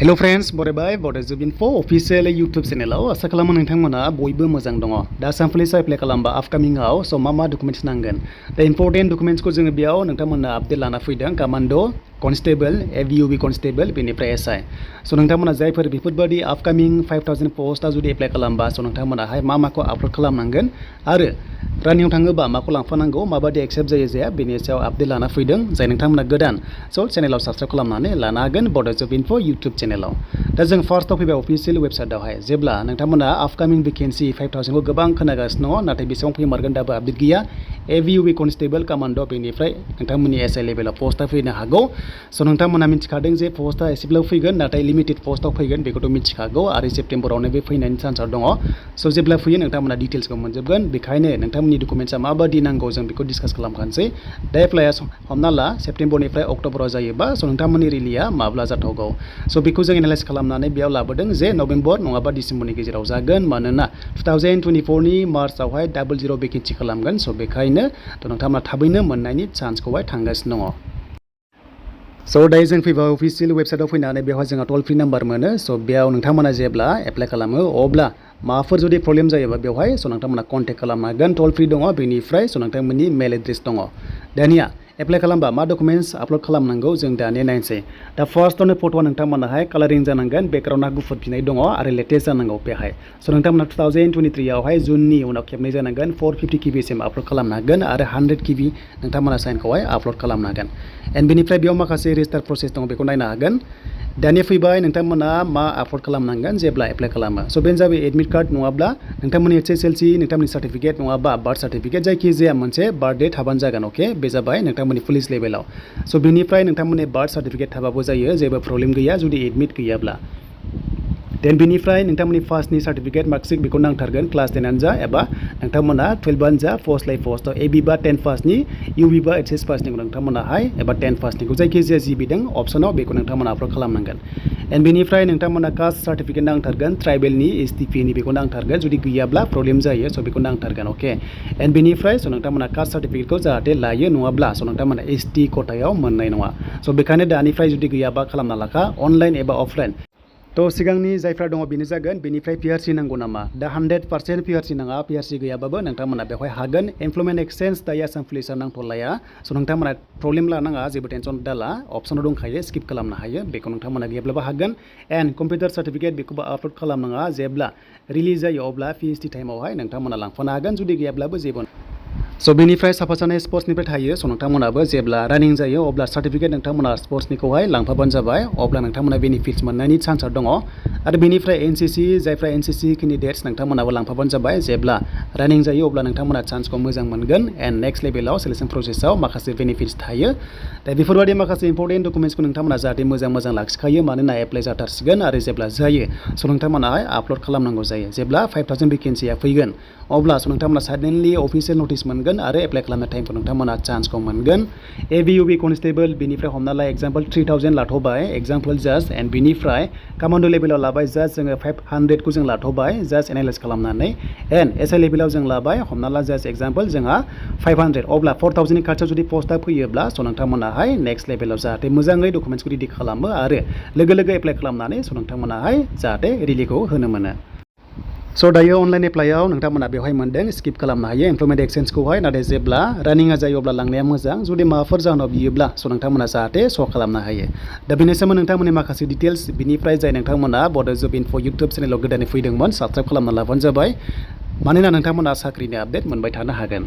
Hello friends, बरायबाय Bodo Info official YouTube channel आसा खालामो नोंथांमोना बयबो मोजां दङ। दा Assam पुलिस एप्लाइ खालामबा अपकमिं आव स मा डकुमेन्ट्स नांगोन। दा इम्पोर्टेन्ट डकुमेन्ट्स को जोङो बेयाव नोंथांमोना आपडेट लाना फैदों Commando, Constable, AVUB Constable बेनिफ्राय SI। स नोंथांमोना जायफोर बेफोरबादि अपकमिं 5000 पोस्टआ जुदि एप्लाइ खालामबा स नोंथांमोनाहाय माखौ आपल'ड खालामनांगोन आरो रानियाव थाङोबा माखौ लांफानांगौ माबादि एक्सेप्ट जायो जाया बेनि सायाव आपडेट लाना फैदों जाय नोंथांमोना गोदान स चेनेलाव साबस्क्राइब खालामनानै लानो हागोन Bodo Info YouTube चेनेलाव। दा जों फार्स्टआव फैबाय अफिसियेल वेबसाइटआवहाय जेब्ला नोंथांमोना अपकमिं भेकेन्सि 5000 खौ गोबां खोनागासिनो दङ नाथाय बेसेबां फैमारगोन दाबो आपडेट गैया। AVUB Constable Commando बेनिफ्राय नोंथांमोननि SI लेभेलाव पोस्टआ फैनो हागौ। स नोंथांमोना मिथिखादों जे पोस्टआ एसेब्लाबो फैगोन नाथाय लिमिटेड पोस्टआव फैगोन बेखौथ' मिथिखागौ आरो सेप्टेम्बरावनो बे फैनायनि चान्सआ दङ। स जेब्ला फैयो नोंथांमोना डिटेल्सखौ मोनजोबगोन बेखायनो नोंथांमोननि डकुमेन्ट्सआ माबादि नांगौ जों बेखौ डिसकास खालामखानोसै। दा एप्लाइआ हमना ला सेप्टेम्बरनिफ्राय अक्ट'बराव जायोबा स नोंथांमोननि रिलिया माब्ला जाथावगौ स बेखौ जों एनालाइज खालामनानै बेयाव लाबोदों जे नभेम्बर नङाबा डिसेम्बरनि गेजेराव जागोन मानोना 2024 नि मार्चआवहाय 00 भेकेन्सि खालामगोन स बेखायनो नोंथांमोना थाबैनो मोननायनि चान्सखौहाय थांगासिनो दङ। स दायो जों फैबा अफिसियेल वेबसाइटआव फैनानै बेवहाय जोंहा टल फ्रि नाम्बार मोनो स बेयाव नोंथांमोना जेब्ला एप्लाइ खालामो अब्ला माबाफोर जुदि प्रब्लेम जायोबा बेवहाय स नोंथांमोना कन्टेक्ट खालामनो हागोन टल फ्रि दङ बेनिफ्राय स नोंथांमोननि मेल एड्रेस दङ। दानिया एप्लाइ खालामबा मा डकुमेन्ट्स आपल'ड खालामनांगौ जों दानिया नायनोसै। दा फार्स्टआवनो फट'आ नोंथांमोनाहाय कालारिं जानांगोन बेकग्राउन्डआ गुफुर फिनाय दङ आरो लेटेस्ट जानांगौ बेहाय स नोंथांमोना 2023 आवहाय जुननि उनाव खेबनै जानांगोन 450 KB सिम आपल'ड खालामनो हागोन आरो 100 KB नोंथांमोना साइनखौहाय आपल'ड खालामनो हागोन। एन्ड बेनिफ्राय बेयाव माखासे रेजिस्टार प्रसेस दङ बेखौ नायनो हागोन। दानिया फैबाय नोंथांमोना मा आपल'ड खालामनांगोन जेब्ला एप्लाइ खालामो स बेनो जाबाय एडमिट कार्ड नङाब्ला नोंथांमोननि HSLC नोंथांमोननि सार्टिफिकेट नङाबा बार्थ सार्टिफिकेट जायखिजाया मोनसे बार्थडे थाबानो जागोन अके बे जाबाय नोंथांमोननि पुलिस लेभेलाव। स बेनिफ्राय नोंथांमोननि बार्थ सार्टिफिकेट थाबाबो जायो जेबो प्रब्लेम गैया जुदि एडमिट गैयाब्ला। देन बेनिफ्राय नोंथांमोननि फार्स्टनि सार्टिफिकेट मार्कशिट बेखौ नांथारगोन क्लास 10 जा एबा नोंथांमोना 12 जा पोस्ट लाइ पोस्टआव AB बा 10 पासनि UB बा HS पासनिखौ नोंथांमोनाहाय एबा 10 पासनिखौ जायखिजाया जि बिदों अप्सनाव बेखौ नोंथांमोना आपल'ड खालामनांगोन। एन्ड बेनिफ्राय नोंथांमोना कास्ट सार्टिफिकेट नांथारगोन ट्राइबेलनि STPनि बेखौ नांथारगोन जुदि गैयाब्ला प्रब्लेम जायो स बेखौ नांथारगोन अके। एन्ड बेनिफ्राय स नोंथांमोना कास्ट सार्टिफिकेटखौ जाहाथे लायो नङाब्ला स नोंथांमोना ST खथायाव मोननाय नङा स बेखायनो दानिफ्राय जुदि गैयाबा खालामना लाखा अनलाइन एबा अफलाइन। थ' सिगांनि जायफ्रा दङ बेनो जागोन बेनिफ्राय PRC नांगौ नामा दा 100% PRC नाङा PRC गैयाबाबो नोंथांमोना बेवहाय हागोन एमप्लयमेन्ट एक्सचेन्ज दायो आसाम पुलिसआ नांथ'लाया स नोंथांमोना प्रब्लेम लानाङा जेबो टेनसन दाला अप्सनाव दंखायो स्किप खालामनो हायो बेखौ नोंथांमोना गैयाब्लाबो हागोन। एन्ड कम्पिउटार सार्टिफिकेट बेखौबो आपल'ड खालामनाङा जेब्ला रिलिज जायो अब्ला PhD टाइमावहाय नोंथांमोना लांफानो हागोन जुदि गैयाब्लाबो जेबो। स बेनिफ्राय साफा सानै स्पर्ट्सनिफ्राय थायो स नोंथांमोनाबो जेब्ला रानिं जायो अब्ला सार्टिफिकेट नोंथांमोना स्पर्ट्सनिखौहाय लांफाबानो जाबाय अब्ला नोंथांमोना बेनिफिट्स मोननायनि चान्सआ दङ। आरो बेनिफ्राय NCC जायफ्रा NCC केन्डिडेट्स नोंथांमोनाबो लांफाबानो जाबाय जेब्ला रानिं जायो अब्ला नोंथांमोना चान्सखौ मोजां मोनगोन। एन्ड नेक्स्ट लेभेलाव सेलेक्सन प्रसेसआव माखासे बेनिफिट्स थायो। दा बेफोरबायदि माखासे इम्पर्टेन्ट डकुमेन्ट्सखौ नोंथांमोना जाहाथे मोजां लाखिखायो मानोना एप्लाइ जाथारसिगोन आरो जेब्ला जायो स नोंथांमोनाहाय आपल'ड खालामनांगौ जायो। जेब्ला 5000 भेकेन्सिया फैगोन अब्ला स नोंथांमोना साडेनलि अफिसियेल नटिस मोनगोन आरो एप्लाइ खालामनाय टाइमखौ नोंथांमोना चान्सखौ मोनगोन। AVUB कनस्टेबल बेनिफ्राय हमना ला एग्जाम्पल 3000 लाथ'बाय एग्जाम्पल जास्ट एन्ड बेनिफ्राय कमान्ड' लेभेलाव लाबाय जास्ट जोङो 500 खौ जों लाथ'बाय जास्ट एनालाइज खालामनानै। एन्ड SI लेभेलाव जों लाबाय हमना ला जास्ट एग्जाम्पल जोंहा 500 अब्ला 4000 नि खाथियाव जुदि पस्टआ फैयोब्ला स नोंथांमोनाहाय नेक्स्ट लेभेलाव जाहाथे मोजाङै डकुमेन्ट्सखौ रेडि खालामो आरो लोगो एप्लाइ खालामनानै स नोंथांमोनाहाय जाहाथे रिलिखौ होनो मोनो। स दायो अनलाइन एप्लाइआव नोंथांमोना बेवहाय मोनदों स्किप खालामनो हायो एमप्लयमेन्ट एक्सचेन्जखौहाय नाथाय जेब्ला रानिंआ जायो अब्ला लांनाया मोजां जुदि माबाफोर जाहोनाव बियोब्ला स नोंथांमोना जाहाथे श' खालामनो हायो। दा बेनि सोमोन्दै नोंथांमोननि माखासे डिटेल्स बिनिफ्राय जाय नोंथांमोना Bodo Info YouTube चेनेलाव गोदानै फैदोंमोन साबस्क्राइब खालामना लाबानो जाबाय मानोना नोंथांमोना साख्रिनि आपडेट मोनबाय थानो हागोन।